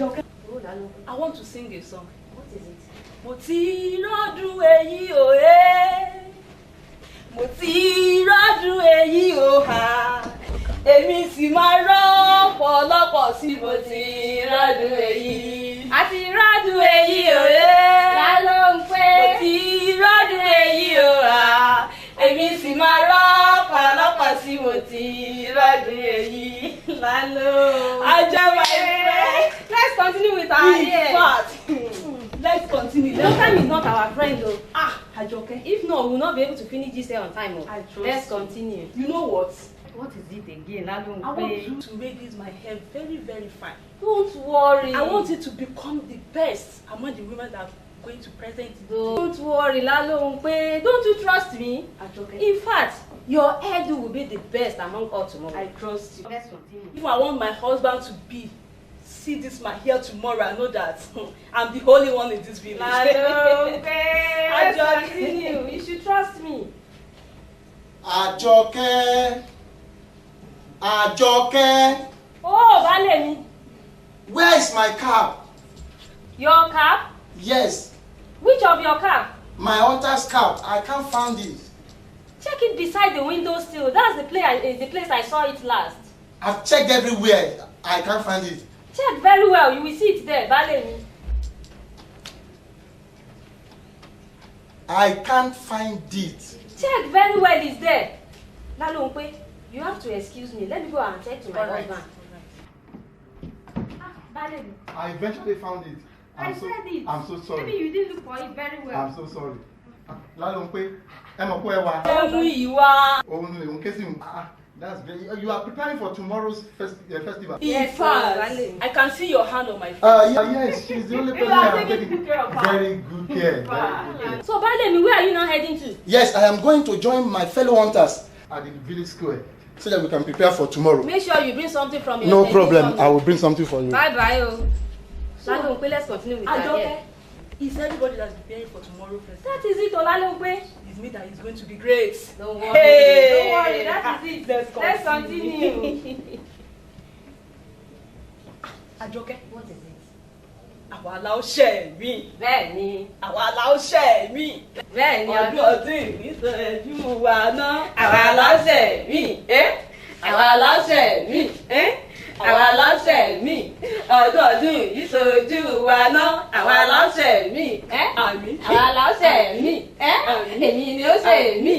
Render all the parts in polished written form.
Ajoke, I want to sing a song. What is it? Mo ti rọ́dún èyí o mo ti rọ́dún èyí o èmi sì máa rọ́pọ̀lọpọ̀ sí mo ti rọ́dún èyí. A ti rọ́dún èyí o lálọ́ ń pé. Mo ti rọ́dún èyí o èmi sì máa rọ́pọ̀lọpọ̀ sí mo ti rọ́dún èyí. Lálọ́. Ajaba ẹ̀. Let's continue with our year. Let's continue. Your time is not our friend though. Ajoke. If not, we will not be able to finish this year on time. I trust Let's you. continue. You know what? What is it again? I want you to make this my hair very, very fine. Don't worry. I want it to become the best among the women that are going to present it. Don't worry, Lalongpe. Don't you trust me? Ajoke. In fact, your hairdo will be the best among all tomorrow. I trust you. Let's continue. If I want my husband to see this my hair tomorrow, I know that I'm the only one in this village. Lalongpe. Let's Ajoke. continue. You should trust me. Ajoke. Ajoke. Oh, Balemi. Where is my cap? Your cap? Yes, Which of your cap? my hunter's cap. I can't find it. Check it beside the window still. That's the place I saw it last. I've checked everywhere. I can't find it. Check very well. You will see it there, Balemi. I can't find it. Check very well. It's there. Lalongpe, you have to excuse me. Let me go and check to my Alright. husband. Balemi. I eventually found it. I said it. I'm so sorry. Maybe you didn't look for it very well. I'm so sorry. Lalongpe, ẹ mọ̀ pé ẹ wá. Ẹmu ìwà. Òun ni òun ké sí mi. That's very. You are preparing for tomorrow's festival. In Yes, fact, Balemi. I can see your hand on my face. Yes, she's the only person You are that I'm taking taking good care of her. very good care. Very good care. So, Balemi, where are you now heading to? Yes, I am going to join my fellow hunters at the village square so that we can prepare for tomorrow. Make sure you bring something from your No tent problem. for me. I will bring something for you. Bye-bye. Lalongpe, let's continue with that. Ajoke, is everybody that's preparing for tomorrow's festival? That is it, Lalongpe. It's me that is going to be great. Don't worry. Hey. Don't worry. That is it. Let's continue. Ajoke, What is it? àwa la ó ṣe mí. Bẹ́ẹ̀ni. Àwa la ó ṣe mí. Bẹ́ẹ̀ni, Ọdún ìṣẹ́jú wa náà. Àwa la ó ṣe mí. Àwa la ó ṣe mí. Àwa la ó ṣe mí. Ọdún ìṣẹ́jú wa náà. Àwa la ó ṣe mí. Àmín. Àwa la ó ṣe mí. Èmi ni ó ṣe mí.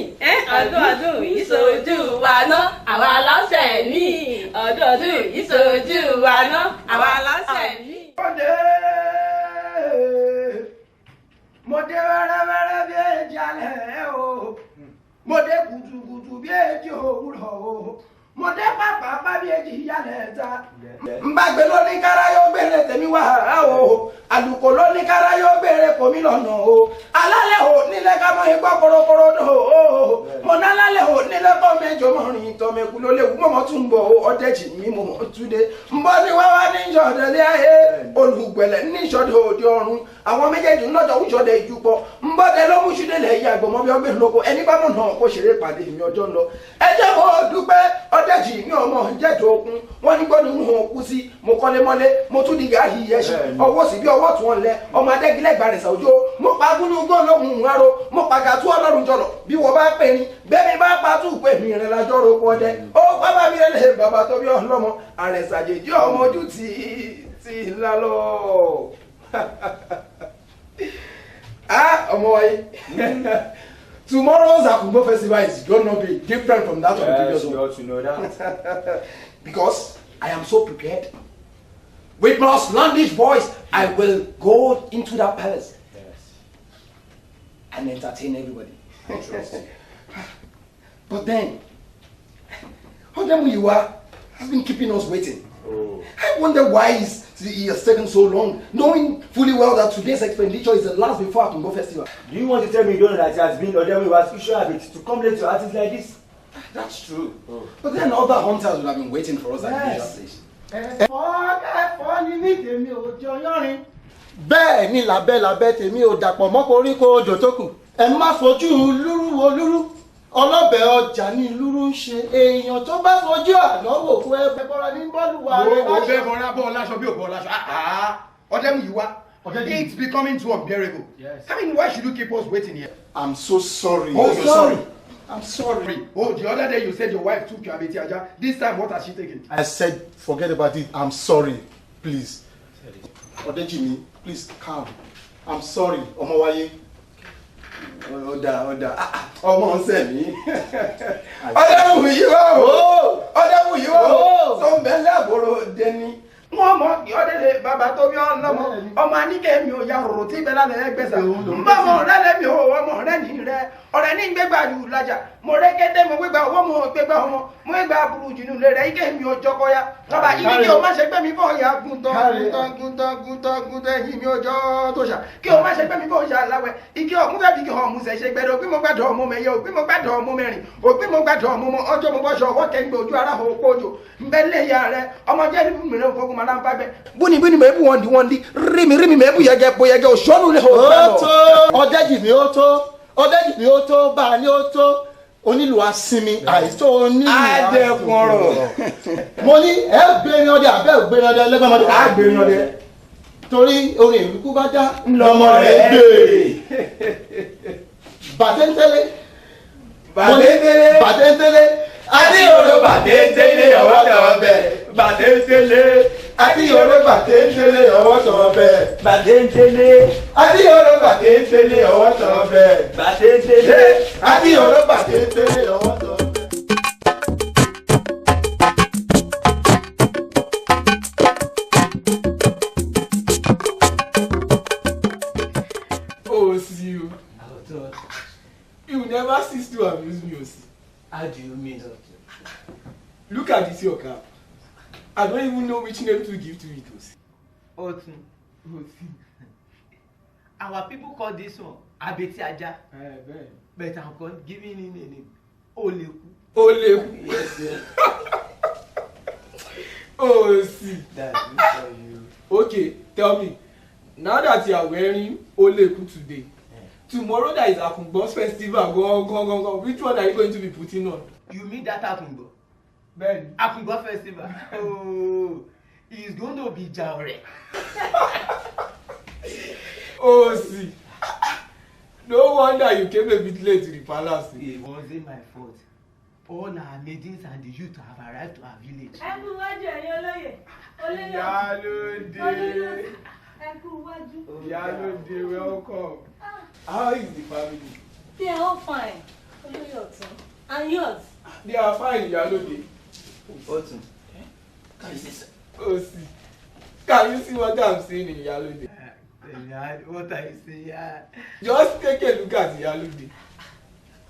Ọdún ìṣẹ́jú wa náà. Àwa la ó ṣe mí. Ọdún ìṣẹ́jú wa náà. Àwa la ó ṣe mí. Mo dé wẹ́rẹ́wẹ́rẹ́ bí èjì alẹ́ o, mo dé kùtùkùtù bí èjì òwúrọ̀ o, mo dé pàpàpà bí èjì ìyálẹ̀ ta. Mbàgbé ló ní kára yóò gbére tèmi wá o, àlùkò ló ní kára yóò gbére kò mí lọ́nà o, alálẹ̀ o nílẹ̀ ká mọ igbó korokoro dò o, mo ná lálẹ́ o nílẹ̀ kọ́ mẹ́jọ mọ́rin tọ́mẹ́kù ló léwu mọ́mọ́ tún bọ̀ o, ọ̀dẹ́jì mi mo mọ̀ túnde. Mbọ́ ni wá wá ní ìṣọ̀dẹ̀lẹ́ ayé, olùgbẹ̀lẹ̀ ní ìṣọ̀dẹ̀ òde ọ̀run, àwọn méjèèjì lọ́jọ́ ìṣọ̀dẹ̀ ìjúpọ̀, mbọ́dẹ ló mú ṣúdẹ̀lẹ̀ ìyá àgbọ̀mọ́ bí ọgbẹ́ lóko, ẹni bá mọ̀ náà kó ṣeré pàdé mi ọjọ́ lọ. Ẹ jẹ́ kó dúpẹ́ ọ̀dẹ́jì mi ọmọ jẹ́jọ́ okun, wọ́n ní gbọ́dọ̀ ń hàn kú sí, mo kọ́lé mọ́lé, mo tún di gàáyì ẹṣin, ọwọ́ sí bí ọwọ́ tún ọ̀lẹ́, ọmọ adẹ́gilẹ́gbà rẹ̀ sàwùjọ, mo pa gúnúgún lóhùn aró, mo pa gàtú ọlọ́run jọlọ, bí wọ́n bá pè ní, bẹ́ẹ̀ mi bá pa tún pè mí rẹ̀ lájọ́ roko ọdẹ, ó bábá mi rẹ̀ lè bàbá tó bí ọlọ́mọ, àrẹ̀sàjèjì ọmọ ojú ti lálọ́. Ọmọ wáyé. Tomorrow's Akumbo festival is gonna be different from that of the previous one. You ought to know that. Because I am so prepared. With my Icelandic voice, I will go into that palace and entertain everybody. I trust you. But then, how come you has been keeping us waiting? Oh. I wonder why he has taken so long, knowing fully well that today's expenditure is the last before Akumbo festival. Do you want to tell me you don't know that it has been Odewale was usual habit to come late to artists like this? That's true. Oh. But then other hunters would have been waiting for us at the usual place. Bẹ́ẹ̀ ni làbẹ́ tèmi ò dàpọ̀ mọ́ koríko òjò tó kù. Ẹ má fojú lúrú wo lúrú. ọlọ́bẹ̀ ọjà ní lúrú ń ṣe èèyàn tó bá fojú àdánwò fún ẹgbẹ́ bọ́ra ní bọ́ọ̀lù wa rẹ̀ láṣọ. Bẹ́ẹ̀ bọ́ra bọ́ọ̀ láṣọ bí ò bọ́ọ̀ láṣọ. Ọ̀dẹ́múyìwá, it's becoming too unbearable. Yes. I mean, why should you keep us waiting here? I'm so sorry. Oh, you're sorry. I'm sorry. Oh, the other day you said your wife took your abeti aja. This time, what has she taken? I said, forget about it. I'm sorry. Please. Odejimi, please calm. I'm sorry. Omowaye. Oda. Ọmọ ńṣe mi. Ọdẹ́múyìwá o. Ọdẹ́múyìwá o. So mbẹ́lẹ́ àbúrò dẹni. Wọ́n mọ̀ ọdẹ́lẹ̀ bàbá tó bí ọlọ́mọ ọmọ aníkẹ́ mi ò ya rò tí bẹ́lá lẹ́yìn gbèsè mbà mọ̀ ọ̀rẹ́ lẹ́mi ò ọmọ ọ̀rẹ́ ní rẹ̀ ọ̀rẹ́ ní gbégbá jù lájà mo rẹ́ kété mo gbégbá owó mo gbégbá ọmọ mo gbégbá burú jùnú lé rẹ̀ ike mi ò jọkọ ya ọba ibi kí o má ṣe gbé mi bọ̀ ya gúntàn yìí mi ò jọ tó ṣà kí o má ṣe gbé mi bọ̀ ṣà láwẹ̀ ike ọ̀ múfẹ́ bí kí ọ̀ mú ṣẹ̀ ṣe gbẹdọ̀ ògbí mo gbàdọ̀ ọmọ mẹ́yẹ ògbí mo gbàdọ̀ ọmọ mẹ́rin ògbí mo gbàdọ̀ ọmọ ọjọ́ mo bọ́ ṣọ ọwọ́ kẹ́ńgbẹ́ ojú ara hó kójò mbẹ́lẹ̀ ya rẹ̀ ọmọ jẹ́ níbi mìíràn fọ́gùn máa ń bá bẹ́ buni mebu wondi rimi mebu yege oshonu le ho Odejimi ó tó bá ní ó tó onílù asinmi àìsó onílù adẹ́kùnrọ̀ mo ní ẹgbẹ̀rin ọdẹ àbẹ́gbẹ̀rin ọdẹ lẹ́gbẹ̀mọdé àgbẹ̀rin ọdẹ torí orin ìlú kú bá já lọ́mọ rẹ̀ gbé bàtẹ́ntẹ́lé adíyòrò bàtẹ́ntẹ́lé ọwọ́ tẹ̀wọ́ bẹ̀ bàtẹ́ntẹ́lé adíyòrò bàtẹ́ntẹ́lé ọwọ́ tẹ̀wọ́ bẹ̀ bàtẹ́ntẹ́lé adíyòrò bàtẹ́ntẹ́lé ọwọ́ tẹ̀wọ́ bẹ̀ bàtẹ́ntẹ́lé adíyòrò bàtẹ́ntẹ́lé ọwọ́ tẹ̀wọ́ bẹ̀. Oh, see you. You never cease to amuse me, Osi. How do you mean? Look at this your cap. I don't even know which name to give to it, Osi. Otun. Our people call this one Abeti Aja. But I'm giving him a name. Oleku. Yes, yes. Oh, see. That's good for you. Okay, tell me. Now that you are wearing Oleku today, tomorrow there is Akungbon's festival. Go. Which one are you going to be putting on? You mean that Akungbo? Ben. Akungbo festival. Oh, it's going to be Jaore. Oh, see. No wonder you came a bit late to the palace. It wasn't my fault. All our maidens and the youth have arrived to our village. Yalode, welcome. How is the family? They are all fine. And yours? They are fine, Yalode. Otun. Can you see? Oh, see. Can you see what I'm saying in Yalode? What I say? Just take a look at Yalode.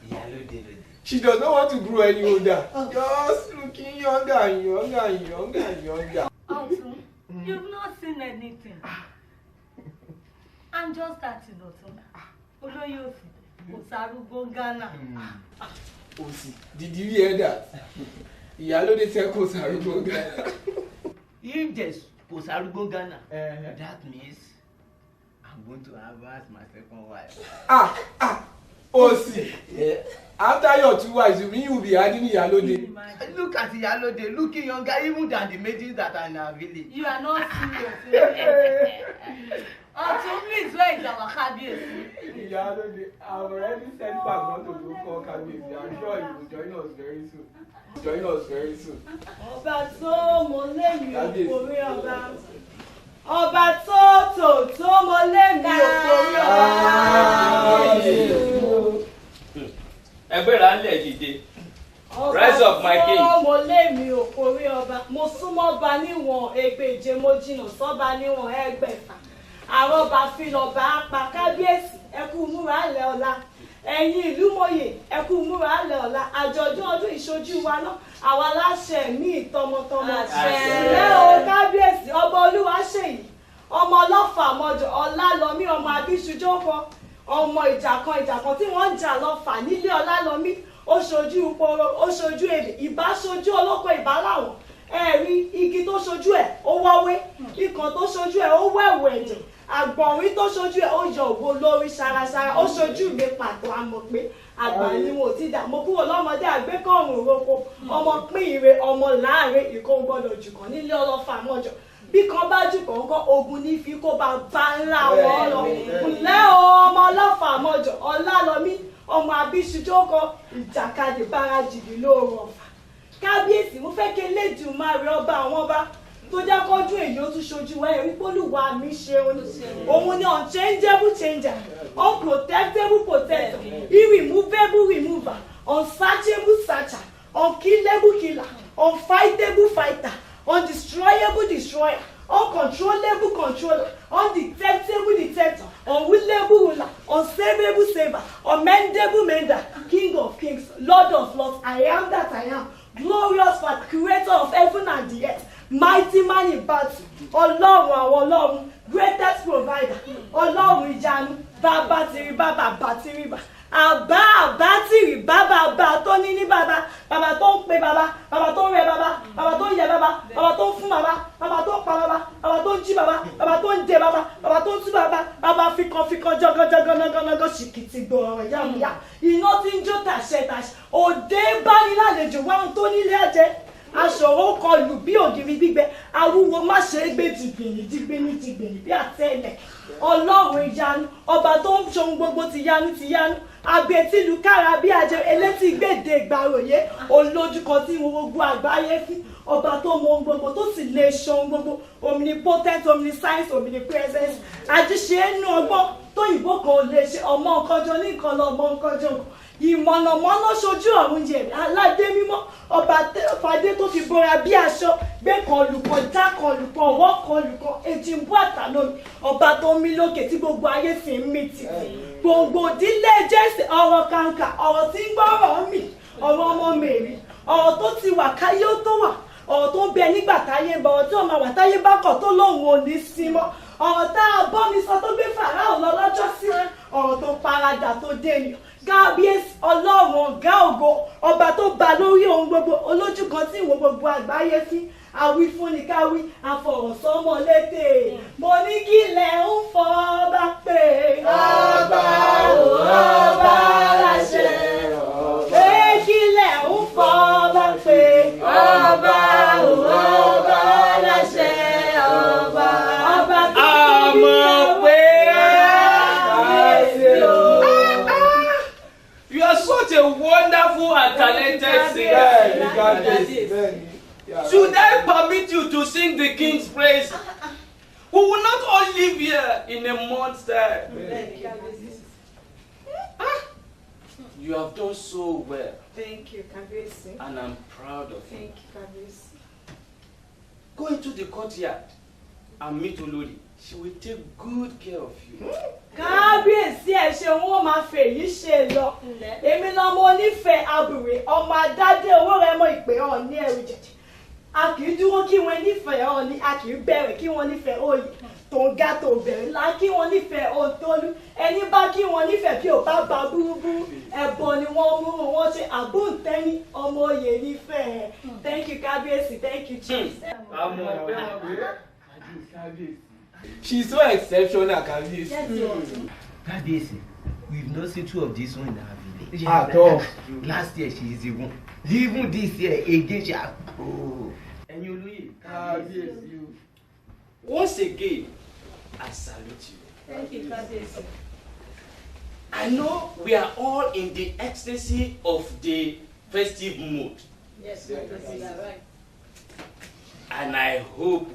Yalode. She does not want to grow any older. Just looking younger and younger. Otun, you've not seen anything. I'm just starting, Otun. Oloyosi, Osarugo Ghana. Oh, see. Did you hear that? Yalode said Osarugo Ghana. If there's Osarugo Ghana, that means I'm going to have my second wife. Oh, see. Yeah. After your 2 wives, you mean you'll be adding Yalode? Look at Yalode, looking younger even than the maidens that are in our village. You are not serious. Otun, please, where is our Kabiyesi? Yalode, I've already sent back not to go call Kabiyesi. I'm sure he will join us very soon. Ọba tó mo lé mi òkòrí ọba. Ọba tó mo lé mi òkòrí ọba. Ẹgbẹ́ ra ń lẹ̀ dìde. Rise up, my king. Ọba tó mo lé mi òkòrí ọba. Mo súnmọ́ ba níwọ̀n ẹgbẹ̀je, mo jìnnà sọ́ba níwọ̀n ẹgbẹ̀fà. Àwọn ọba fi lọ́ba pa Kábíyèsí, ẹ kú múra alẹ́ ọ̀la. Ẹ̀yin ìlú mòye, ẹ kú múra alẹ́ ọ̀la. Àjọ̀dún ọdún ìṣojú wa náà, àwa láṣẹ mí tọmọtọmọ. Ẹ o Kábíyèsí, ọba Olúwaṣèyí, ọmọ ọlọ́fà mọ́jọ, Ọlálọ́mí, ọmọ Abíṣujókọ, ọmọ ìjàkan tí wọ́n ń jà lọ́fà nílé Ọlálọ́mí, ó ṣojú Ìporo, ó ṣojú Èdè, ìbá ṣojú olóko ìbáláwọ̀n. Ẹ̀rí igi tó ṣojú ẹ̀ ó wọ́wé, ikàn tó ṣojú ẹ̀ ó wẹ̀wù ẹ̀jẹ̀, àgbọ̀nrín tó ṣojú ẹ̀ ó yọ ògbó lórí ṣaraṣara, ó ṣojú mi pàtó àmọ̀ pé àgbà ni mo ti dà mo kúrò lọ́mọdé àgbékọ̀ọ̀rùn roko ọmọ pín ire ọmọ láàrin ìkó gbọ́dọ̀ jù kan nílé ọlọ́fà mọ́jọ bí kan bá jù kọ̀ọ̀kan ogun ní fi kó bá bá ńlá wọn lọ ǹlẹ́ o ọmọ ọlọ́fà mọ́jọ ọlálọ́mí ọmọ abíṣujókọ ìjàkadì bárajìdì lóòrùn ọ̀fà kábíyèsí mo fẹ́ kí Elédùmarè ọba àwọn ọba tó jẹ́ kọ́jú èyí ó tún ṣojú wa ẹ̀rí pólùwà mi ṣeun òun ni unchangeable changer unprotectable protector irremovable remover unsearchable searcher unkillable killer unfightable fighter undestroyable destroyer uncontrollable controller undetectable detector unwillable ruler unsavable saver unmendable mender king of kings lord of lords I am that I am glorious father creator of heaven and the earth mighty man in battle ọlọ́run àwọn ọlọ́run greatest provider ọlọ́run ìyanu bàbá tìrì bàbá tìrì bà àbá tìrì bàbá tó ní bàbá tó ń pe bàbá tó ń rẹ bàbá tó ń yẹ bàbá tó ń fún bàbá tó ń pa bàbá tó ń jí bàbá tó ń dé bàbá tó ń tú bàbá fikàn jọgọjọgọnọgọnọgọ ṣìkìtì gbọrọ yàmùyà iná tí ń jó tàṣẹ òde bánilálejò wáhùn tó nílé ẹ̀jẹ̀ aṣòro kọlù bí ògiri gbígbẹ awúwo má ṣe é gbé dìgbìnì bí àtẹlẹ ọlọ́run ìyanu ọba tó ń ṣohun gbogbo tìyanu agbẹtìlú kára bí ajẹ elétí gbèdé ìgbàròyé olójú kan tí gbogbo àgbáyé fún ọba tó mọ ohun gbogbo tó sì lè ṣohun gbogbo omnipotent omniscience omnipresence àjíṣe ẹnu ọgbọ́n tó yìnbó kan ò lè ṣe ọmọ nǹkanjọ ní nǹkan lọ ọmọ nǹkanjọ ìmọ̀nàmọ́ná ṣojú ọ̀run yẹn aládé mímọ́ ọba fàdé tó fi bora bí aṣọ gbé kan lùpọ̀ já kan lùpọ̀ ọwọ́ kan lùpọ̀ èjì ń bú àtàlómi ọba tó ń mí lókè tí gbogbo ayé sì ń mì tìtì gbòǹgbò ìdílé jésì ọ̀rọ̀ kàǹkà ọ̀rọ̀ tí ń gbọ́rọ̀ mì ọ̀rọ̀ ọmọ mèrì ọ̀rọ̀ tó ti wà káyé ó tó wà ọ̀rọ̀ tó ń bẹ nígbà táyé ń bọ̀ ọ̀rọ̀ tí ọmọ wà táyé bá kọ̀ tó lóun ò ní sí mọ́ ọ̀rọ̀ tá a bọ́ mi sọ tó gbé fàráò lọ lọ́jọ́ sí ọ̀rọ̀ tó paradà tó dé ènìyàn kábíyèsí ọlọ́run ọ̀gá ògo ọba tó ba lórí ohun gbogbo olójú kan tí ìwọ gbogbo àgbáyé fi àwí fúnni káwí àfọ̀rọ̀sọ́mọ létè mo ní kí ilẹ̀ ń fọ́ ọba pé ọba láṣẹ pé kí ilẹ̀ ń fọ́ ọba pé ọba láṣẹ ọba tó tóbi ọwọ́ such a wonderful and talented singer. Should I permit you to sing the King's praise? We will not all live here in a month's time. You have done so well. Thank you, Kabiyesi. And I'm proud of you. Thank you, Kabiyesi. Go into the courtyard and meet Olori. She will take good care of you. Kábíyèsí ẹ ṣe wọn máa fẹ́ yìí ṣe lọ èmi lọmọ onífẹ̀ẹ́ àbúrò ọmọ adádé owó rẹ mọ ìpè hàn ní ẹrù jẹjẹ a kì í dúró kí wọn nífẹ̀ẹ́ hàn ní a kì í bẹ̀rẹ̀ kí wọn nífẹ̀ẹ́ òye tó ń ga tó bẹ̀rẹ̀ la kí wọn nífẹ̀ẹ́ òtólú ẹni bá kí wọn nífẹ̀ẹ́ bí ò bá ba búrúburú ẹbọ ni wọn mú wọn ṣe àbúntẹni ọmọ oyè nífẹ̀ẹ́. Thank you, Kábíyèsí. Thank you, chief. She's so exceptional, Kabiyesi. Kabiyesi, we've not seen two of this one in our village. At all. Last year she is the one. Even this year again she has. Oh. And you Louis. Kabiyesi. Once again, I salute you. Thank you, Kabiyesi. I know we are all in the ecstasy of the festive mood. Yes, Kabiyesi, you are right. And I hope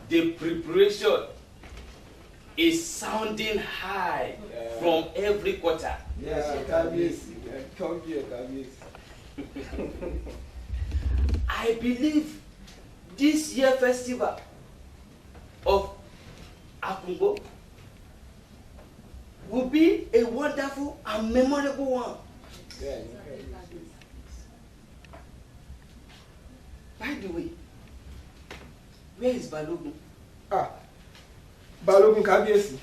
the preparation is sounding high from every quarter. Yes, Kabiyesi. Come here, Kabiyesi. I believe this year festival of Akungo will be a wonderful and memorable one. Yes. By the way, where is Balogun? Balogun, Kabiyesi.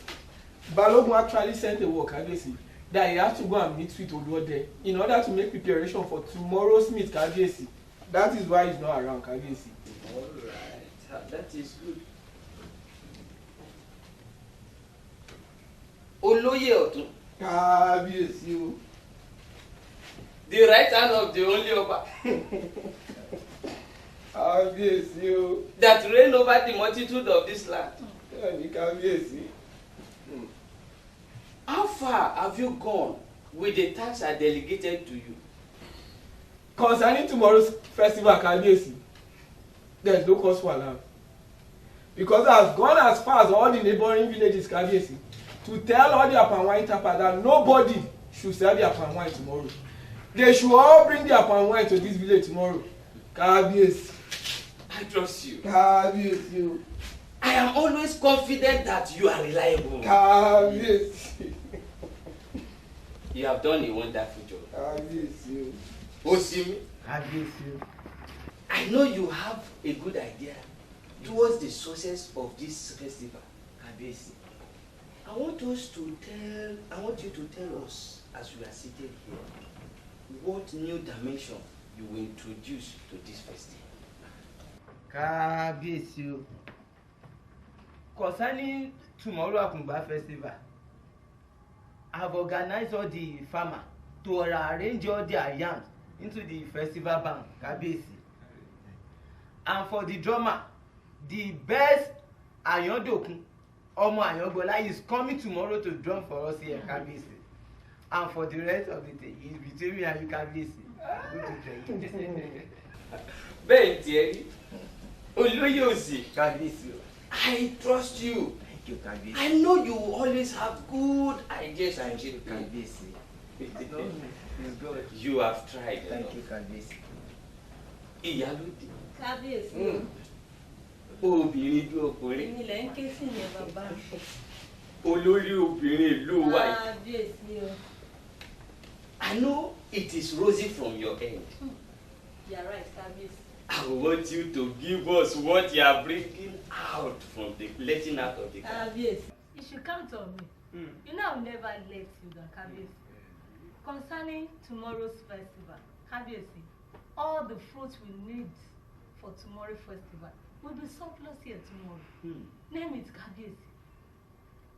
Balogun actually sent a word, Kabiyesi, that he has to go and meet with Odewale in order to make preparation for tomorrow's meet, Kabiyesi. That is why he's not around, Kabiyesi. All right, that is good. Olóyè Ọ̀tún. Kabiyesi o. the right hand of the only Oba Kábíyèsí o. that reign over the multitude of this land. Bẹ́ẹ̀ni kábíyèsí. How far have you gone with the tasks I delegated to you? Concerning tomorrow's festival, kábíyèsí, there is no cause for alarm. Because I've gone as far as all the neighboring villages, kábíyèsí, to tell all the Apanwine tappers that nobody should sell their Apanwine tomorrow. They should all bring their Apanwine to this village tomorrow. Kábíyèsí. I trust you. Kábíyèsí o. I am always confident that you are reliable. Kábíyèsí. You have done a wonderful job. Kábíyèsí o. Osimi, Kábíyèsí o. I know you have a good idea towards the success of this festival. Kábíyèsí. I want you to tell us as we are seated here what new dimension you will introduce to this festival. Kábíyèsí o. Concerning tomorrow Akungba festival, I have organized all the farmers to arrange all their yams into the festival band, Kábíyèsí. And for the drummer, the best Ayondokun, Omo Ayongbola, is coming tomorrow to drum for us here, Kábíyèsí. And for the rest of the day, it's between me and you, Kábíyèsí. Ben Thierry, Olóyè Òsì, Kábíyèsí o. I trust you. Thank you, Kábíyèsí. I know you always have good ideas and Thank you, Kábíyèsí. No, it's good. You have tried. Thank you, Kábíyèsí. Ìyálóde, Kábíyèsí. obìnrin bí ọkùnrin, Èmi lẹ̀ ń ké sí yẹn bàbá. olórí obìnrin ìlú wa yìí. Kábíyèsí o. I know it is rosy from your end. You are right, Kábíyèsí. I want you to give us what you are bringing out from the letting out of the car. Kábíyèsí. You should count on me. You know I will never let you down, Kábíyèsí. Concerning tomorrow's festival, Kábíyèsí, all the fruits we need for tomorrow's festival will be surplus here tomorrow. Name it, Kábíyèsí.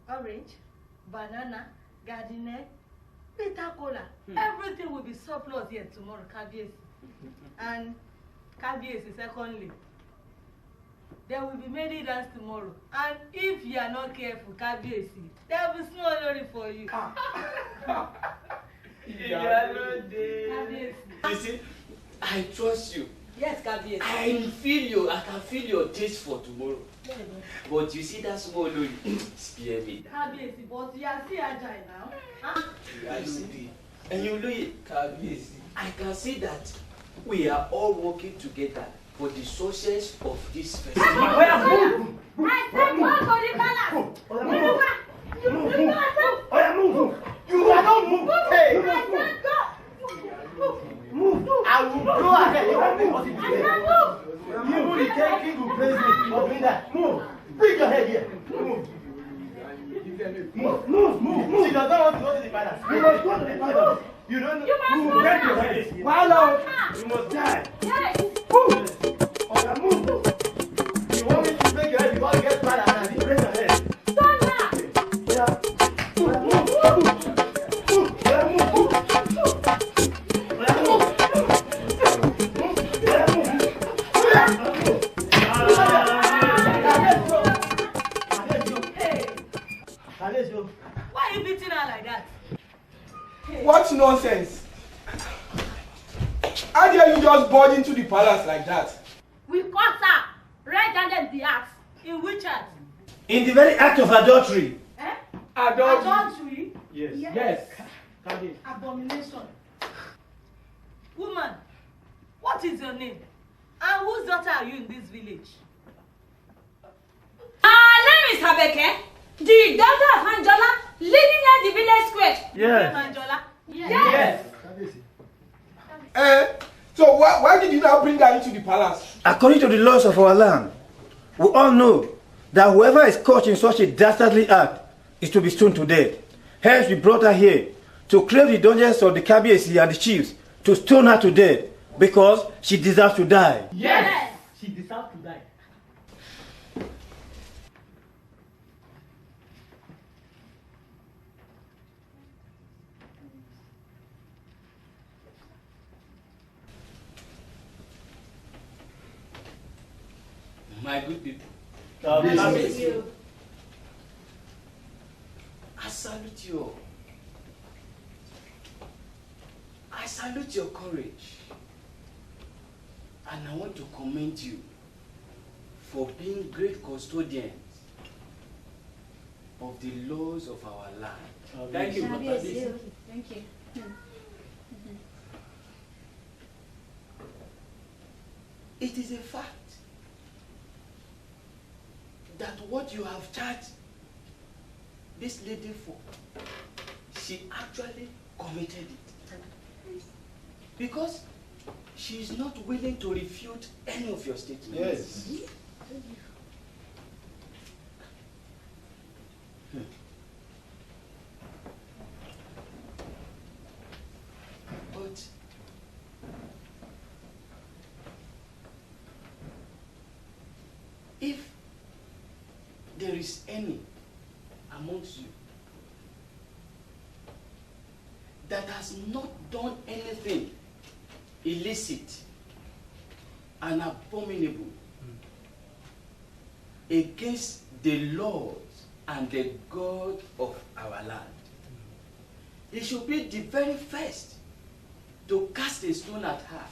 Orange, banana, garden egg, bitter cola. Everything will be surplus here tomorrow, Kábíyèsí. And Kábíyèsí, secondly, there will be many dance tomorrow. And if you are not careful, Kábíyèsí, there will be snow lorry for you. Kábíyèsí. You see, I trust you. Yes, Kábíyèsí. I can feel your taste for tomorrow. But you see that small lady, spare me. Kábíyèsí, but you are still agile now. And you know it, I can see that we are all working together for the success of this festival. I said go to the palace. Move. You are not move. Hey. Move. I will go ahead. You will the king will praise me for doing that. Move. Bring your head here. Move. Move. She does not want to go to the palace. You must go to the palace. You don't know. You must go. Bend your head. Why not? You must die. Yes. Move. Move. You want me to break your head? You want to get palace and you break your head. Stand now. Yeah. Why are you beating her like that? What nonsense! How dare you just board into the palace like that? We caught her red-handed the axe. In which act? In the very act of adultery. Eh? Adultery? Yes. Yes. Abomination. Woman, what is your name? And whose daughter are you in this village? Her name is Habeke, the daughter of Anjola, living near the village square. Yes. Anjola? Yes. So why did you now bring her into the palace? According to the laws of our land, we all know that whoever is caught in such a dastardly act is to be stoned to death. Hence we brought her here to clear the dungeons of the Kábíyèsí and the chiefs to stone her to death because she deserves to die. Yes. She deserves to die. My good people, Kábíyèsí. I salute you all. I salute your courage. And I want to commend you for being great custodians of the laws of our land. Thank you. Thank you. It is a fact that what you have charged this lady for, she actually committed it. Because she is not willing to refute any of your statements. Yes. But if there is any amongst you that has not done anything illicit and abominable against the laws and the God of our land, he should be the very first to cast a stone at her.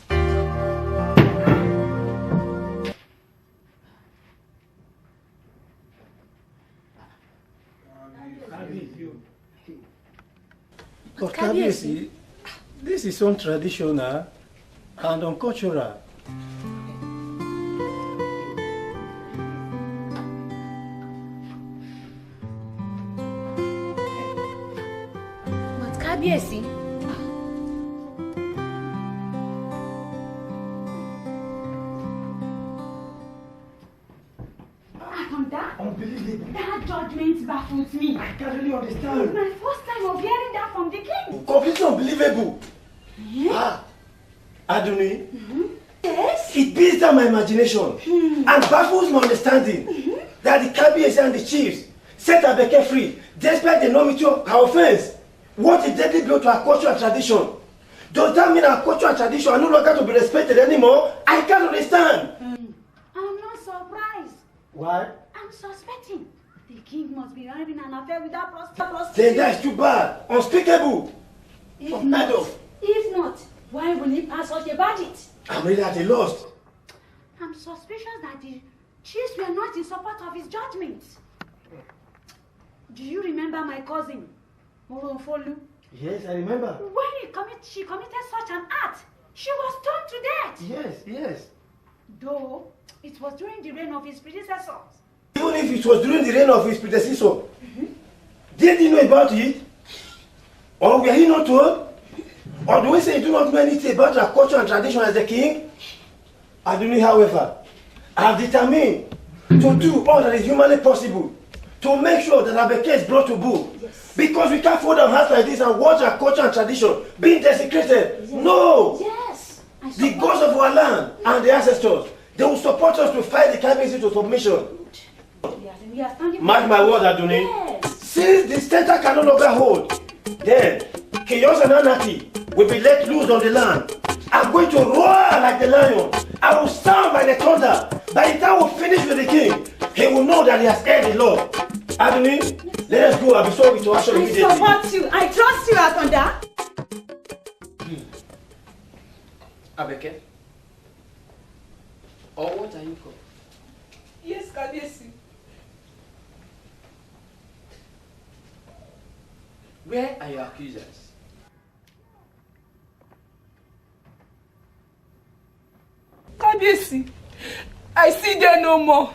But Kábíyèsí, this is untraditional and uncultural. But Kábíyèsí, Unbelievable. that judgment baffles me. I can't really It's understand. my first time of hearing that from the king. Completely unbelievable. Yeah? Aduni, Yes? it beats down my imagination and baffles my understanding that the Kábíyèsí and the chiefs set Abeke free despite the enormity of her offense. What a deadly blow to our culture and tradition. Does that mean our culture and tradition are no longer to be respected anymore? I can't understand. I'm not surprised. Why? I'm suspecting the king must be having an affair with that prostitute. Then that's too bad. Unspeakable. Unheard of. If not, why will he pass such a verdict? I'm really at a loss. I'm suspicious that the chiefs were not in support of his judgment. Do you remember my cousin, Moronfolu? Yes, I remember. When she committed such an act, she was stoned to death. Yes. Though it was during the reign of his predecessors. Even if it was during the reign of his predecessor, did he know about it? Or were he not told? Or do we say he do not know anything about our culture and tradition as the king? Aduni, however, I have determined to do all that is humanly possible to make sure that Abeke is brought to book. Yes. Because we can't fold our hands like this and watch our culture and tradition being desecrated. Yes. No! Yes! The gods of our land and the ancestors, they will support us to fight the Kábíyèsí to submission. We are standing. Mark my word, Aduni. Yes. Since the center can no longer hold, then chaos and anarchy will be let loose on the land. I'm going to roar like the lion. I will sound like the thunder. By the time we finish with the king, he will know that he has heard the law. Aduni, let us go and be sorry to action immediately. I support you. I trust you, Akonda. Abeke, or what are you called? Yes, Kábíyèsí. Where are your accusers? Kábíyèsí, I see them no more.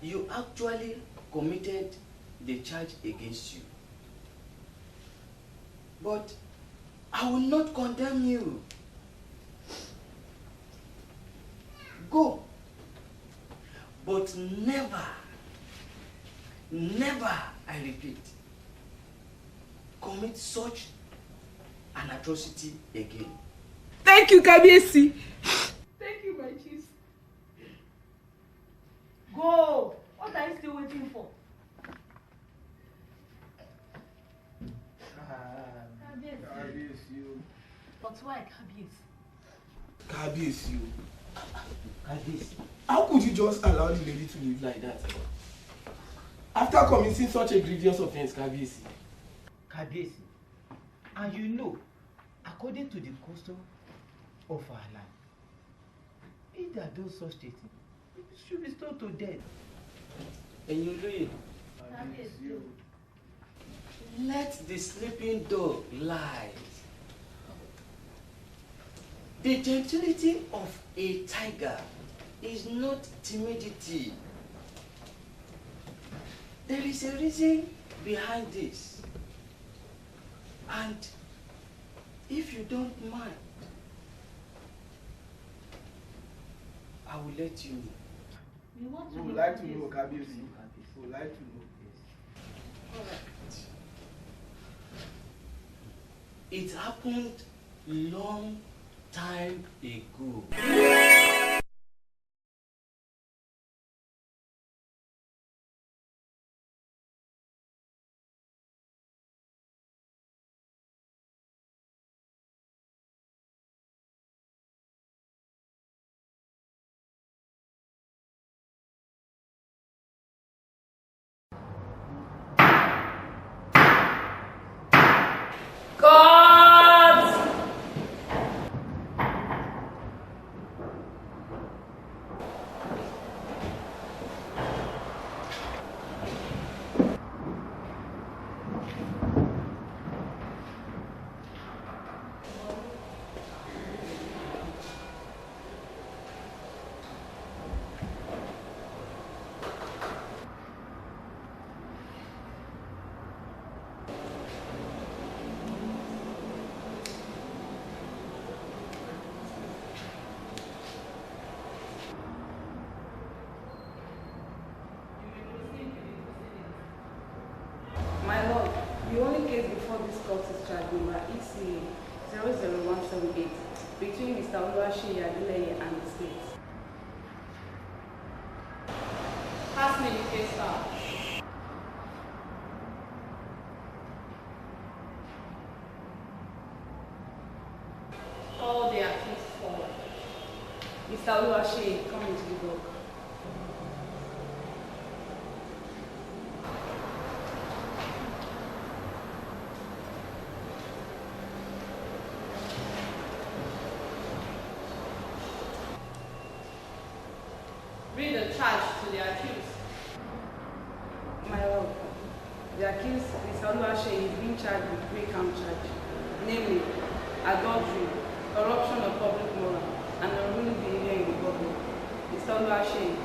You actually committed the charge against you. But I will not condemn you. Go. But never, I repeat, commit such an atrocity again. Thank you, Kábíyèsí. Thank you, my chiefs. Go! What are you still waiting for? Kábíyèsí. But why Kábíyèsí? Kábíyèsí o. Kábíyèsí. How could you just allow the lady to live like that? After committing such a grievous offense, Kábíyèsí. Kábíyèsí. And you know, according to the custom of our land, he that does such a thing should be stoned to death. Ẹ̀yin olóyè. Let the sleeping dog lie. The gentility of a tiger is not timidity. There is a reason behind this. And if you don't mind, I will let you know. We would like to know, Kábíyèsí. We would like to know. All right. It happened long time ago. My lord, the only case before this court is charged number ECA 00178 between Mr. Odewale and the state. Pass me the case file. All the accused forward. Mr. Odewale, come into the book. Read the charge to the accused. My lord, the accused, Mr. Odewale, is being charged with 3 count charges, namely adultery, corruption of public moral, and unruly behavior in the public. Mr. Odewale,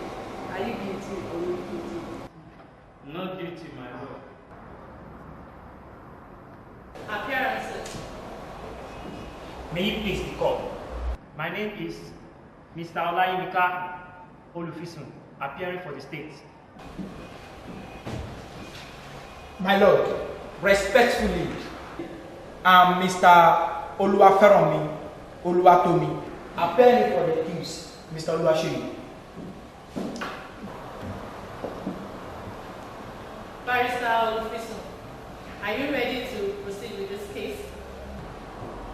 are you guilty or not guilty? Not guilty, my lord. Appearances. May you please the court. My name is Mr. Olayimika Olufisun, appearing for the state. My lord, respectfully, I'm Mr. Oluwaferomi Oluwatomi, appearing for the accused, Mr. Oluwasheyi. Barrister Olufisun, are you ready to proceed with this case?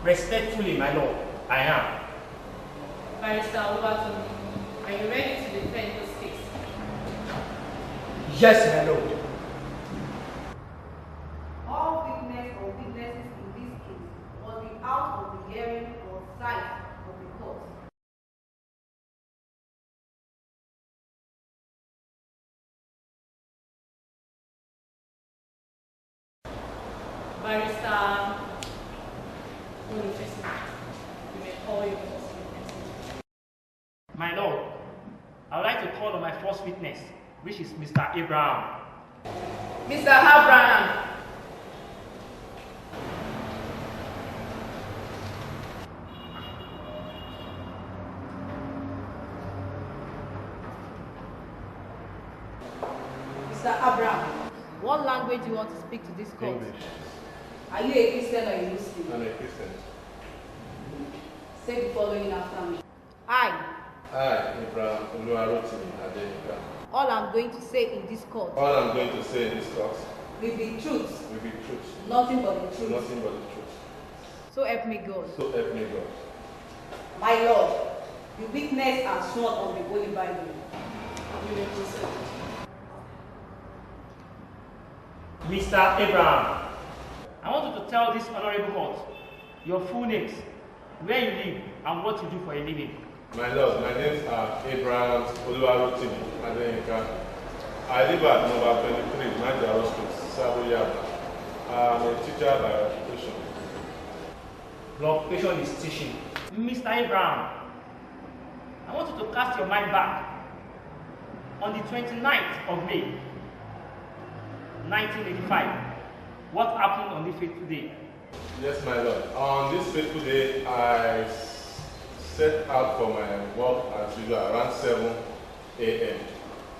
Respectfully, my lord, I am. Barrister Oluwatomi, are you ready to defend this case? Yes, my lord. All witness or witnesses in this case must be out of the hearing or sight of the court. Barrister Olufisun, you may call your first witness. My lord, I would like to call on my first witness, which is Mr. Abraham. Mr. Abraham. Mr. Abraham, what language do you want to speak to this court? English. Are you a Christian or a Muslim? I'm a Christian. Say the following after me. I, Abraham Oluwarotimi Adenika. All I'm going to say in this court All I'm going to say in this court will be truth, will be truth. nothing but the truth. Nothing but the truth. So help me God. So help me God. My Lord, the witness has sworn on the Holy Bible. Mr. Abraham, I want you to tell this honorable court your full names, where you live, and what you do for a living. My Lord, my name is Abraham Odewale. I live at number 23, Majaro Street, Yaba. I'm a teacher by occupation. Your occupation is teaching. Mr. Abraham, I want you to cast your mind back on the 29th of May, 1985. What happened on this fateful day? Yes, my Lord. On this fateful day, I set out for my work as usual around 7 a.m.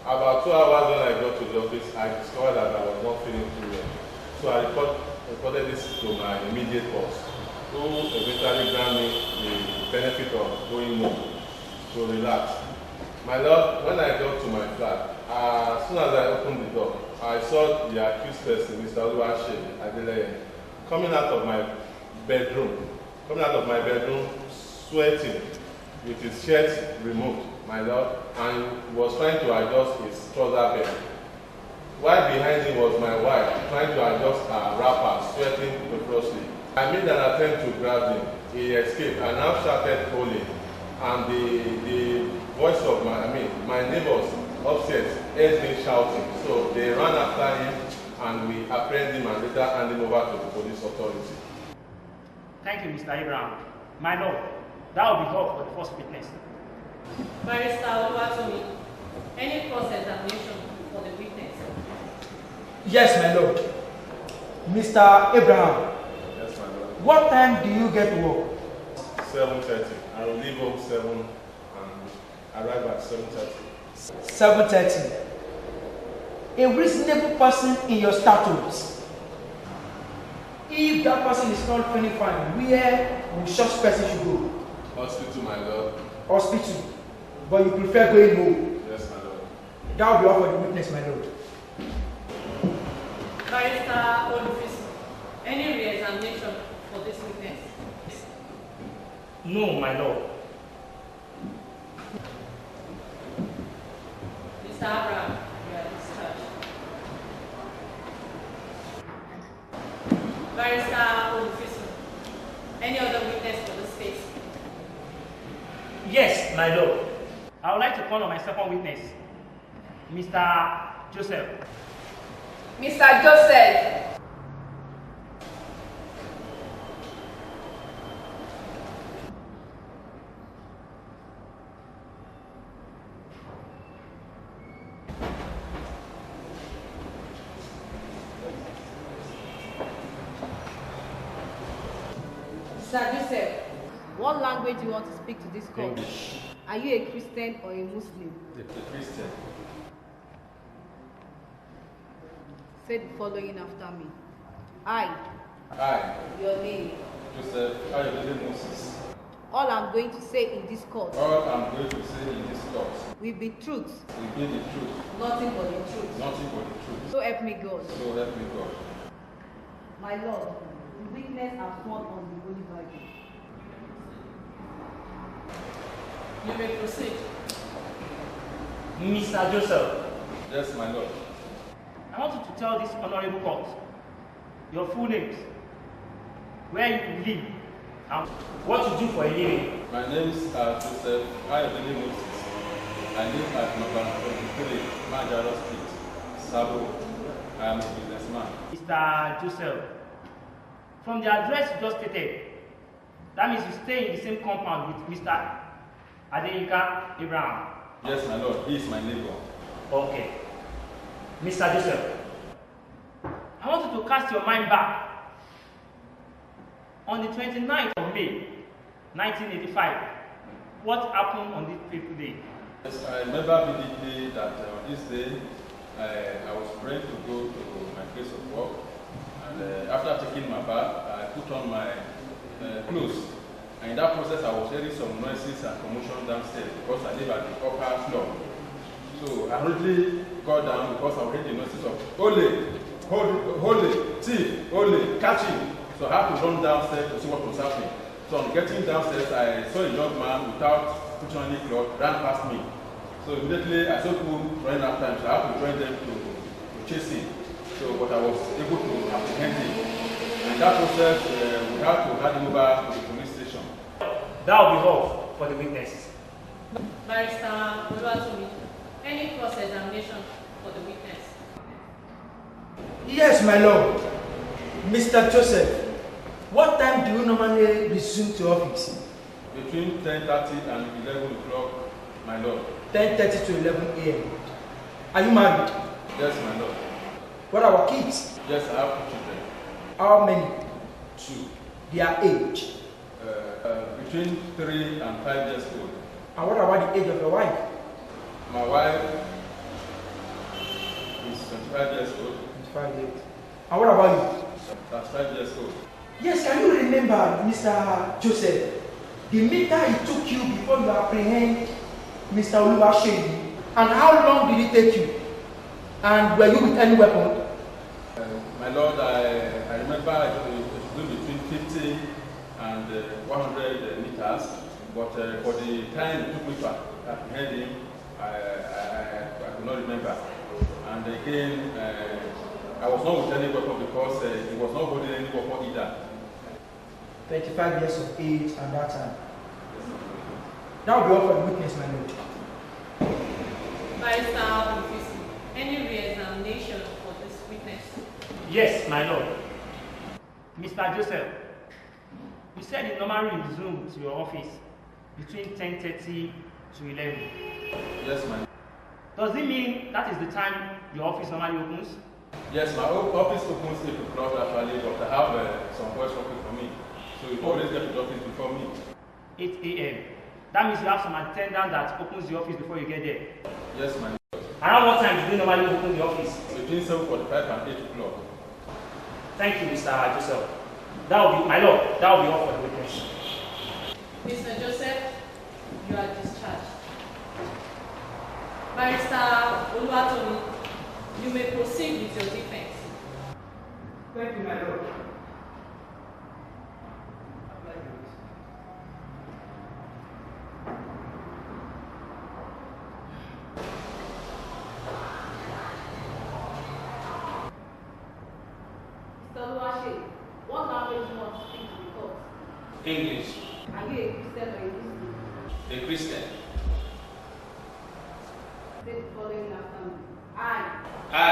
About 2 hours when I got to the office, I discovered that I was not feeling too well. So I reported this to my immediate boss, who eventually granted me the benefit of going home to relax. My Lord, when I got to my flat, as soon as I opened the door, I saw the accused person, Mr. Odewale, coming out of my bedroom, sweating, with his shirt removed, my Lord, and was trying to adjust his trouser belt. Right behind him was my wife, trying to adjust her wrapper, sweating profusely. I made an attempt to grab him. He escaped. I now started calling, and the voice of my neighbors upstairs heard me shouting. So they ran after him, and we apprehended him and later handed him over to the police authority. Thank you, Mr. Abraham. My Lord, that will be all for the first witness. Barrister Oluwatomi, any cross-examination for the witness? Yes, my Lord. Mr. Abraham. Yes, my Lord. What time do you get to work? 7:30. I will leave home 7 and arrive at 7:30. 7:30. A reasonable person in your status. If that person is not feeling fine, where will such person should go? Hospital, my Lord. Hospital. But you prefer going home? Yes, my Lord. That will be all for the witness, my Lord. Barrister Olufisun, any re-examination for this witness? No, my Lord. Mr. Abraham, you are discharged. Barrister Olufisun, any other witness for this case? Yes, my Lord. I would like to call on my second witness, Mr. Joseph. Mr. Joseph. Mr. Joseph, what language do you want to speak to this court? English. Are you a Christian or a Muslim? The Christian. Say the following after me. I. Your name. Joseph Ayodele Moses. All I'm going to say in this court. All I'm going to say in this court Will be truth. will be the truth. Nothing but the truth. Nothing but the truth. So help me God. So help me God. My Lord, the witness has sworn on the Holy Bible. You may proceed. Mr. Joseph, Yes, my Lord. I want you to tell this honorable court your full names, where you live, and what you do for a living. My name is Joseph Ayodele Moses. I live at number 23, Majaro Street, Sabo. I am a businessman. Mr. Joseph, from the address you just stated, that means you stay in the same compound with Mr. Abraham. Yes, my Lord. He is my neighbor. Okay. Mr. Joseph, I want you to cast your mind back on the 29th of May, 1985. What happened on this fateful day? Yes, I remember vividly that on this day, I was praying to go to my place of work. And after taking my bath, I put on my clothes. And in that process, I was hearing some noises and commotion downstairs because I live at the upper floor. So I hurriedly got down because I heard the noises of holy, thief, holy, catch him. So I had to run downstairs to see what was happening. So on getting downstairs, I saw a young man without putting on any cloth ran past me. So immediately I saw people running after him, so I had to join them to chase him. So, but I was able to apprehend him. And that process, we had to hand him over to the police station. That will be all for the witness. Barrister Odewale, any cross-examination for the witness? Yes, my lord. Mr. Joseph, what time do you normally resume to office? Between 10:30 and 11 o'clock, my lord. 10:30 to 11 a.m. Are you married? Yes, my lord. What are our kids? Yes, I have 2 children. How many? 2. Their age? Between 3 and 5 years old. And what about the age of your wife? My wife is 25 years old. 25 years. And what about you? That's 5 years old. Yes, can you remember, Mr. Joseph, the meter it took you before you apprehend Mr. Oluwaseyi? And how long did it take you? And were you with any weapon? My lord, I remember it was between 50 and 100 meters, but for the time it took me to apprehend him, I could not remember. And again, I was not with any weapon because he was not holding any weapon either. 25 years of age at that time. That will be all for the witness, my lord. Barrister, any re-examination for this witness? Yes, my lord. Mr. Joseph, you said you normally resume to your office between 10:30 to 11. Yes, ma'am. Does it mean that is the time your office normally opens? Yes, my office opens 8 o'clock actually, but I have some boys working for me. So you always get to the office before me. 8 a.m. That means you have some attendant that opens the office before you get there. Yes, ma'am. Around what time do you normally open the office? Between 7:45 and 8 o'clock. Thank you, Mr. Joseph. That will be, my lord, that will be all for the witness. Mr. Joseph, you are discharged. Barrister Odewale, you may proceed with your defense. Thank you, my lord. What language do you want to speak to the court? English. Are you a Christian or a Muslim? A Christian. Say the following after me. I. I.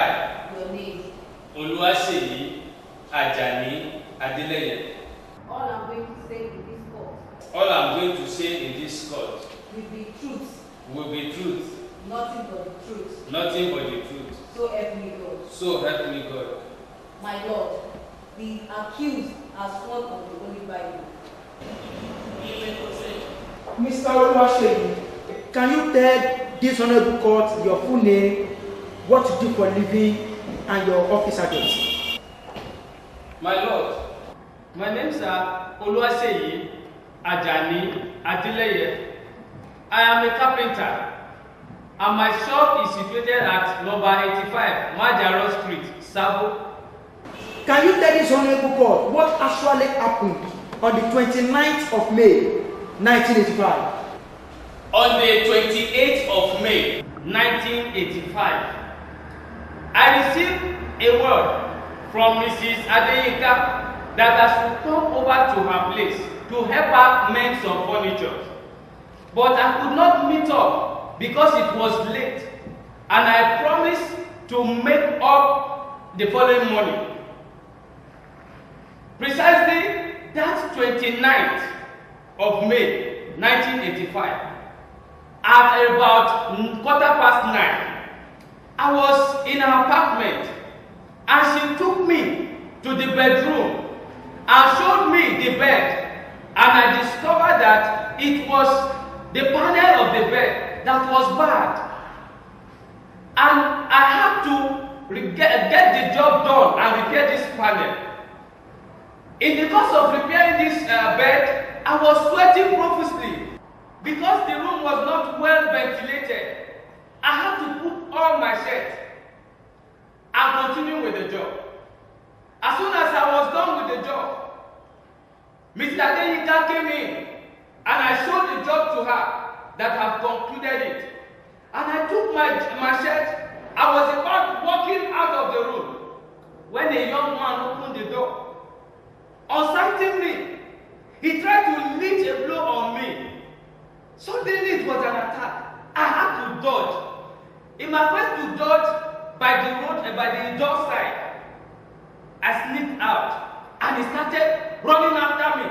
Your name. Oluwaseyi Ajani Adeleye. All I'm going to say in this court. All I'm going to say in this court Will be truth. will be truth. Nothing but the truth. Nothing but the truth. So help me God. So help me God. My Lord, the accused has sworn on the Holy Bible. You may proceed. Mr. Oluwaseyi, can you tell this honorable court your full name, what you do for a living, and your office address? My Lord, my name is Oluwaseyi Ajani Adeleye. I am a carpenter, and my shop is situated at number 85 Majaro Street, Sabo. Can you tell this honorable court what actually happened on the 29th of May, 1985? On the 28th of May, 1985, I received a word from Mrs. Adeyinka that I should come over to her place to help her mend some furniture. But I could not meet up because it was late, and I promised to make up the following morning. Precisely that 29th of May 1985, at about 9:15, I was in her apartment, and she took me to the bedroom and showed me the bed, and I discovered that it was the panel of the bed that was bad, and I had to get the job done and repair this panel. In the course of repairing this bed, I was sweating profusely because the room was not well ventilated. I had to put on my shirt and continue with the job. As soon as I was done with the job, Mr. Denika came in and I showed the job to her that I've concluded it. And I took my machete. I was about walking out of the room when a young man opened the door. On sighting me, he tried to lead a blow on me. Suddenly it was an attack. I had to dodge. In my quest to dodge by the road and by the door side, I slipped out and he started running after me,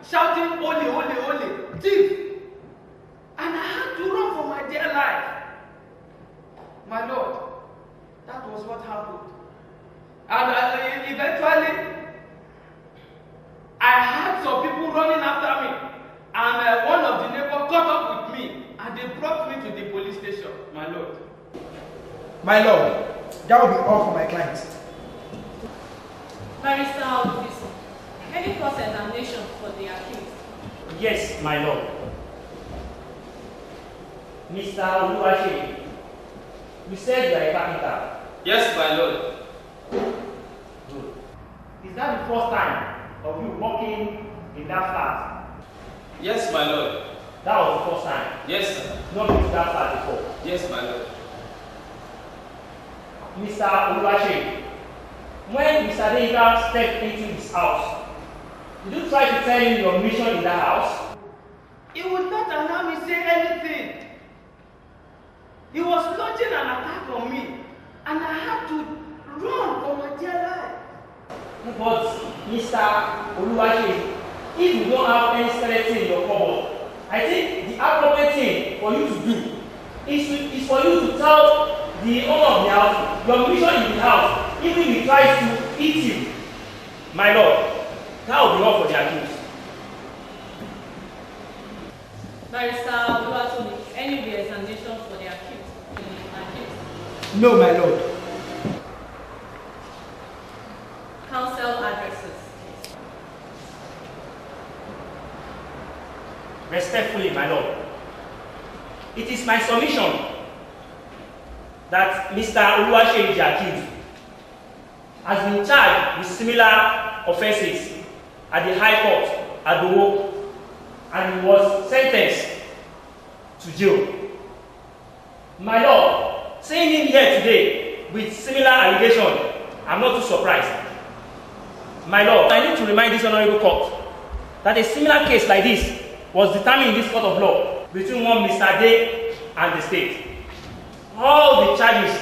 shouting, "Ole, ole, ole, thief!" And I had to run for my dear life. My Lord, that was what happened. And eventually, I had some people running after me, and one of the neighbors caught up with me, and they brought me to the police station, my Lord. My Lord, that will be all for my client. Barrister Hughes, any cross-examination for the accused? Yes, my Lord. Mr. Odewale, you said you are a carpenter. Yes, my Lord. Good. Is that the first time of you working in that flat? Yes, my Lord. That was the first time? Yes, sir. Not been to that flat before? Yes, my Lord. Mr. Odewale, when Mr. Denika stepped into his house, did you try to tell him your mission in that house? He would not allow me to say anything. He was launching an attack on me, and I had to run for my dear life. But Mr. Odewale, if you don't have any skeleton in your cupboard, I think the appropriate thing for you to do is for you to tell the owner of the house your mission in the house, even if he tries to eat you. My Lord, that will be all for the accused. Barrister Odewale, any re-examination for the accused? No, my Lord. Counsel addresses. Respectfully, my Lord, it is my submission that Mr. Odewale, the accused, has been charged with similar offences at the High Court at Owo, and he was sentenced to jail. My Lord, seeing him here today with similar allegations, I'm not too surprised. My Lord, I need to remind this honorable court that a similar case like this was determined in this court of law between one Mr. Day and the state. All the charges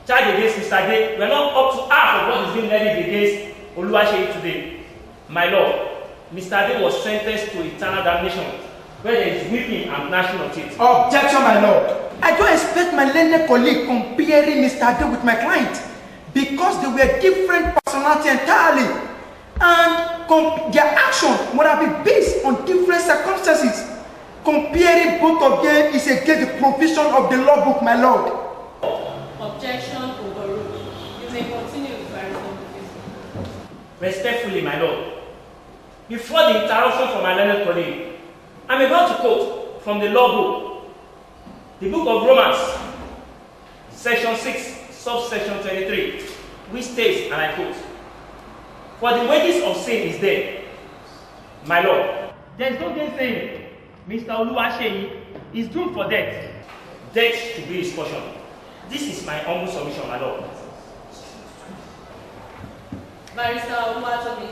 against Mr. Day were not up to half of what is being levied against Odewale today. My Lord, Mr. Day was sentenced to eternal damnation, where there is weeping and gnashing of teeth. Objection, my Lord. I don't expect my learned colleague comparing Mr. Day with my client, because they were different personality entirely, and their action would have been based on different circumstances. Comparing both of them is against the provision of the law book, my Lord. Objection overruled. You may continue with Barrister. Respectfully, my Lord, before the interruption from my learned colleague, I'm about to quote from the law book, the book of Romans, section 6, subsection 23, which states, and I quote, "For the wages of sin is death." My Lord, there is no gainsaying. Mr. Odewale is doomed for death. Death should be his portion. This is my humble submission, my Lord. Barrister Odewale,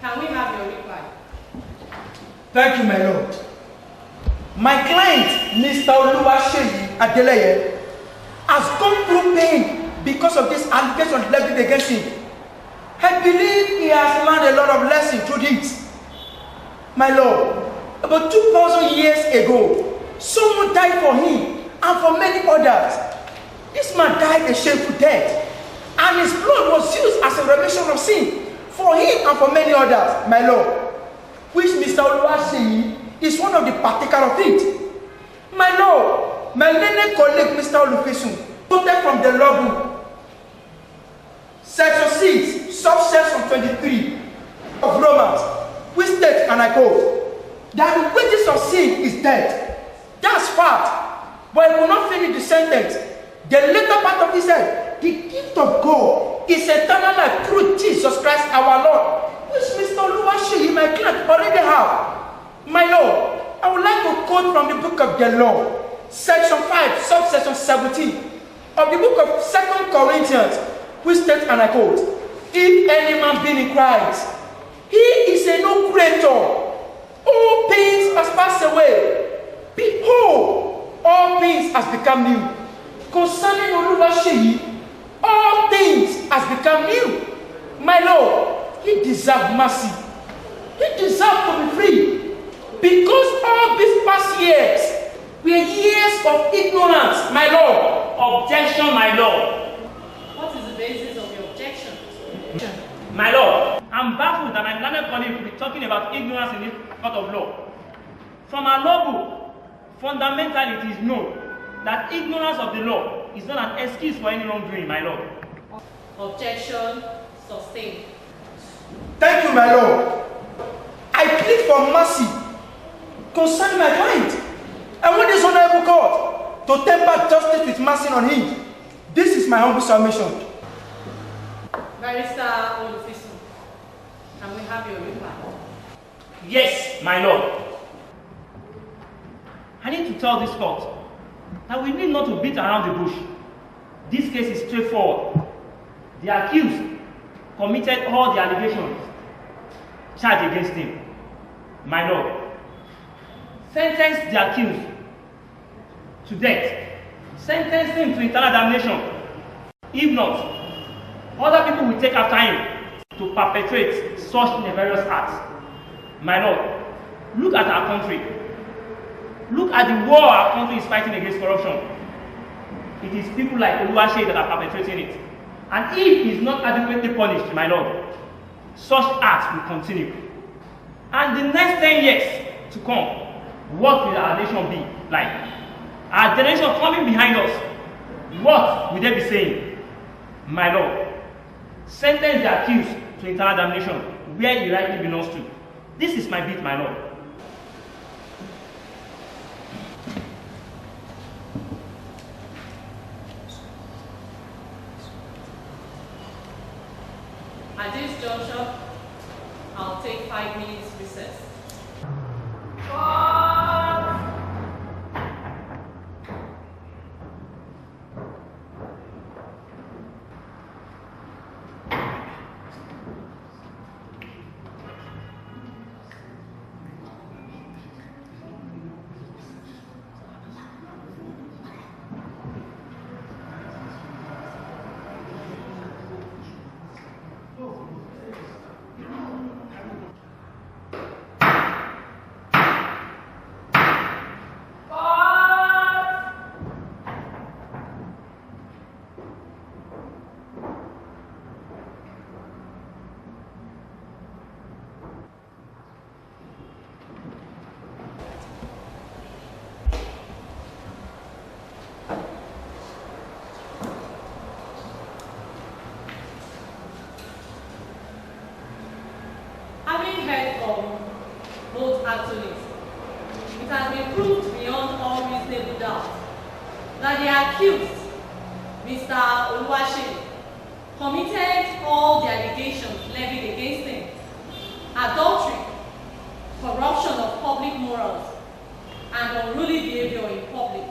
can we have your reply? Thank you, my Lord. My client, Mr. Odewale Adeleye, has gone through pain because of this allegation levied against him. I believe he has learned a lot of lessons through this. My Lord, about 2,000 years ago, someone died for him and for many others. This man died a shameful death, and his blood was used as a remission of sin for him and for many others, my Lord, which Mr. Odewale is one of the partaker of it. My Lord, my learned colleague, Mr. Olufesun, quoted from the law book, section 6, subsection 23 of Romans, which states, and I quote, that the wages of sin is death. That's fact. But I will not finish the sentence. The later part of it said, the gift of God is eternal life through Jesus Christ our Lord, which Mr. Odewale my client already have. My Lord, I would like to quote from the book of the law, section 5, subsection 17 of the book of 2 Corinthians, which states, and I quote, if any man be in Christ, he is a new creature. All things has passed away. Behold, all things has become new. Concerning Oluwaseyi, all things has become new. My Lord, he deserves mercy. He deserves to be free. Because all these past years were years of ignorance, my Lord. Objection, my Lord. What is the basis of your objection? My Lord, I'm baffled that my learned colleague will be talking about ignorance in this court of law. From our law book, fundamentally it is known that ignorance of the law is not an excuse for any wrongdoing, my Lord. Objection sustained. Thank you, my Lord. I plead for mercy concerning my client. I want this honorable court to temper justice with mercy on him. This is my humble submission. Barrister Olufisun, can we have your reply? Yes, my Lord. I need to tell this court that we need not to beat around the bush. This case is straightforward. The accused committed all the allegations charged against him. My Lord, sentence the accused to death. Sentence him to eternal damnation. If not, other people will take after him to perpetrate such nefarious acts. My Lord, look at our country. Look at the war our country is fighting against corruption. It is people like Oluwaseyi that are perpetrating it. And if he is not adequately punished, my Lord, such acts will continue. And the next 10 years to come, what will our nation be like? Our generation coming behind us, what will they be saying? My Lord, sentence the accused to eternal damnation where he rightly belongs to. This is my bid, my Lord. At this juncture, I'll take 5 minutes recess. Having heard from both attorneys, it has been proved beyond all reasonable doubt that the accused, Mr. Oluwaseyi, committed all the allegations levied against him: adultery, corruption of public morals, and unruly behavior in public.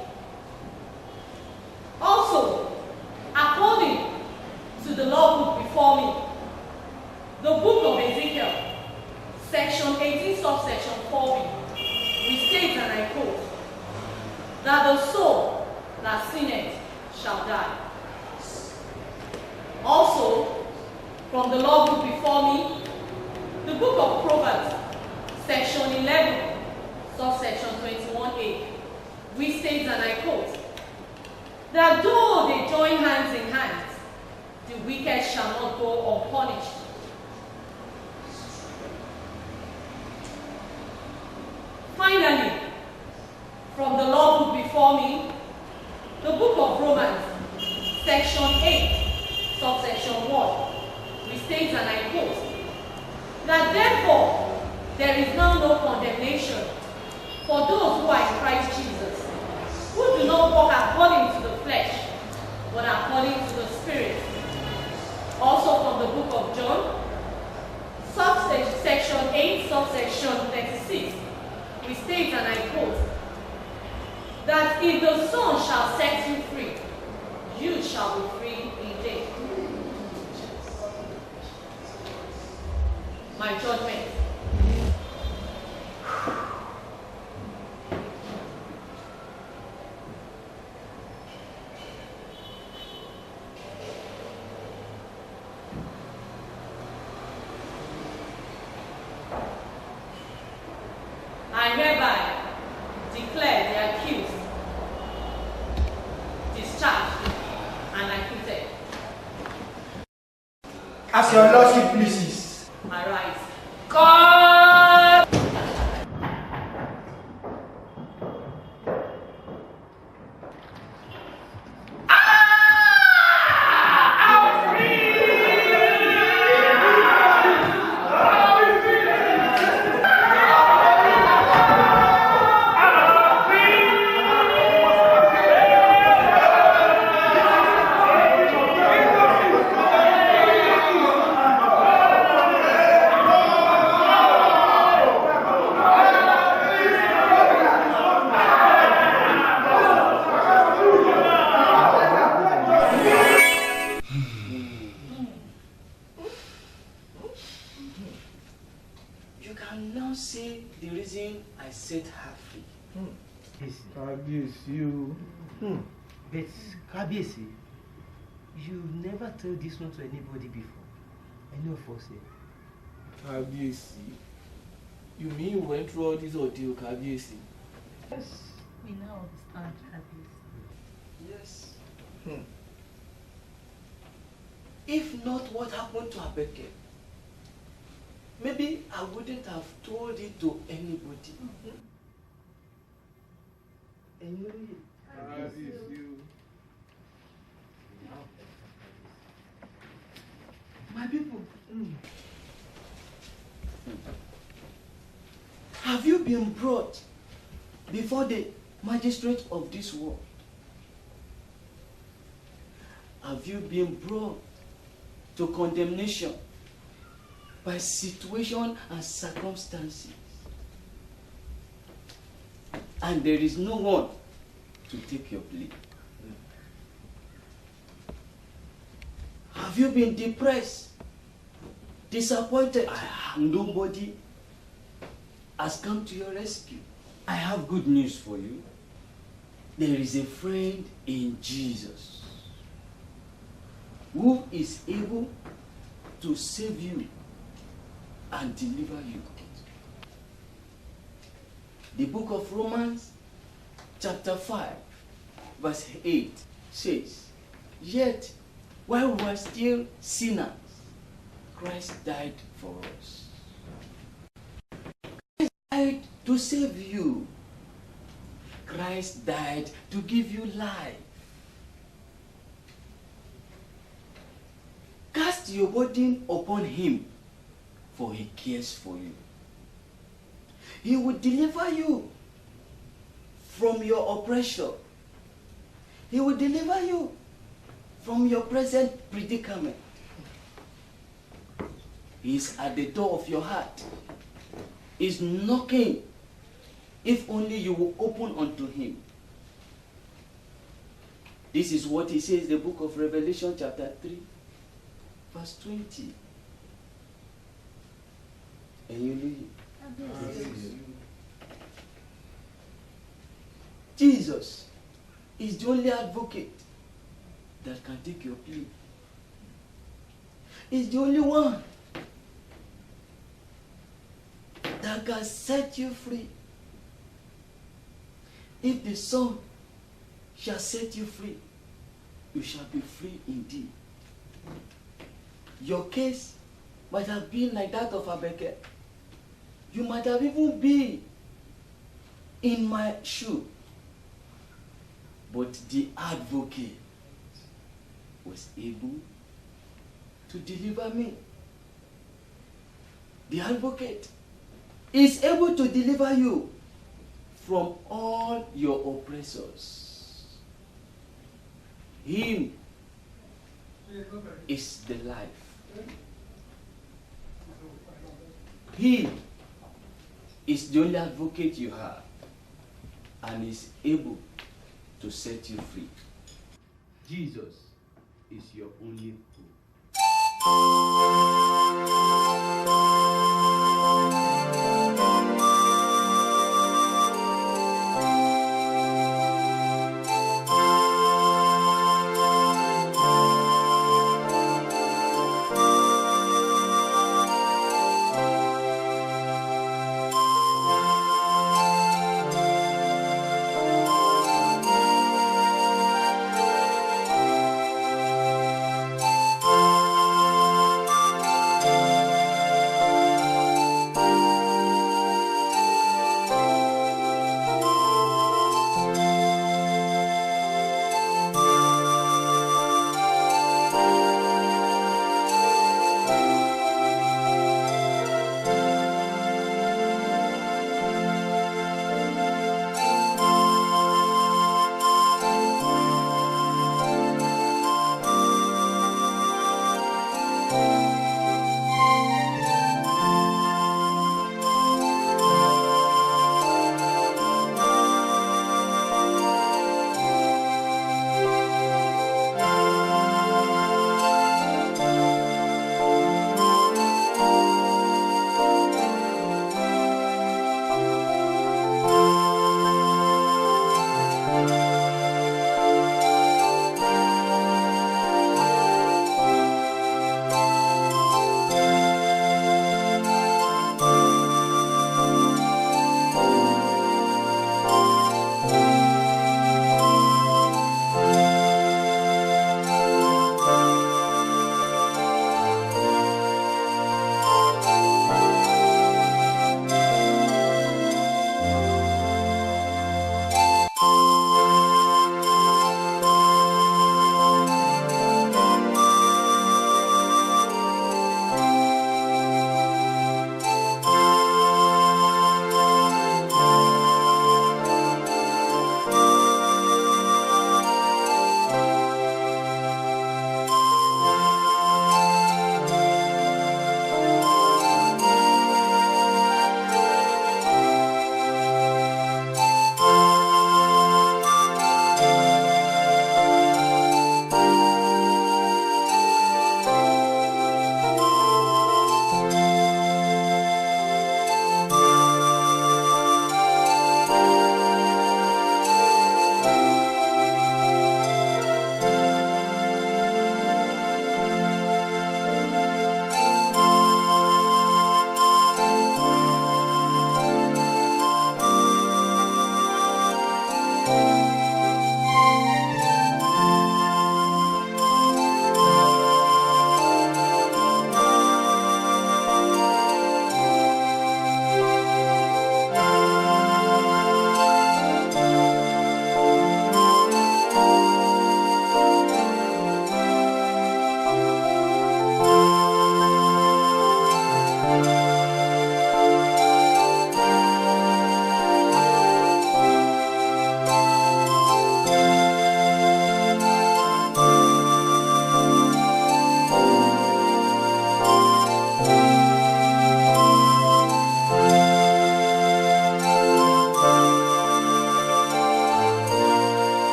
Also, according to the law book before me, the book of Ezekiel, section 18, subsection 4b, we state, and I quote, that the soul that sinneth shall die. Also, from the law book before me, the book of Proverbs, section 11, subsection 21a, we state, and I quote, that though they join hands in hands, the wicked shall not go unpunished. Finally, from the law book before me, the book of Romans, section 8, subsection 1, we state, and I quote, that therefore there is now no condemnation for those who are in Christ Jesus, who do not walk according to the flesh, but according to the Spirit. Also from the book of John, section 8, subsection 36, we state, and I quote, that if the Son shall set you free, you shall be free indeed. My judgment. I hereby declare the accused discharged and acquitted. As your lordship pleases. Arise. God! You can now see the reason I set her free. You. But Kabiyesi, you've never told this one to anybody before. Any of us here. Kabiyesi. You mean you went through all this ordeal, Kabiyesi? Yes. We now understand, Kabiyesi. Yes. If not what happened to Abeke, maybe I wouldn't have told it to anybody. My people, have you been brought before the magistrate of this world? Have you been brought to condemnation by situation and circumstances? And there is no one to take your plea. Have you been depressed, disappointed? Nobody has come to your rescue. I have good news for you. There is a friend in Jesus who is able to save you and deliver you. The book of Romans, chapter 5, verse 8 says, "Yet, while we were still sinners, Christ died for us." Christ died to save you. Christ died to give you life. Cast your burden upon him, for he cares for you. He will deliver you from your oppression. He will deliver you from your present predicament. He is at the door of your heart. He is knocking, if only you will open unto him. This is what he says in the book of Revelation chapter 3, verse 20. And you leave. Jesus is the only advocate that can take your plea. He's the only one that can set you free. If the Son shall set you free, you shall be free indeed. Your case might have been like that of Abeke. You might have even been in my shoe. But the advocate was able to deliver me. The advocate is able to deliver you from all your oppressors. Him is the life. He is the only advocate you have and is able to set you free. Jesus is your only hope.